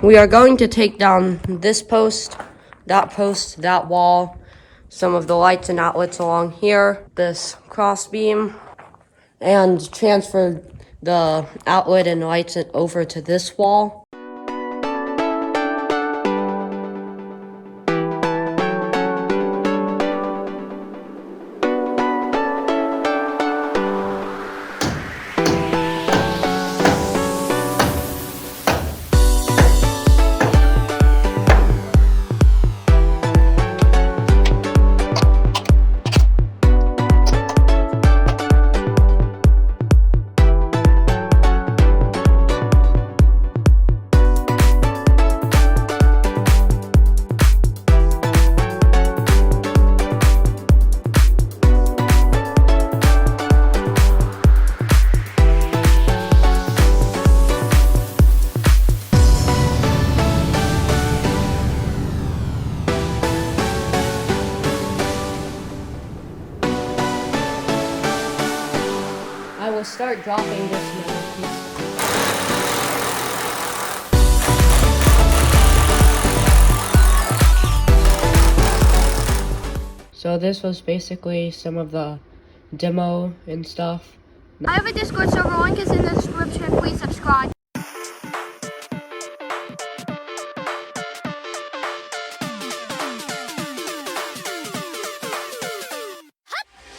we are going to take down this post, that wall, some of the lights and outlets along here, this cross beam, and transfer the outlet and lights over to this wall. I will start dropping this metal piece. So this was basically some of the demo and stuff. I have a Discord server, link is in the description, please subscribe.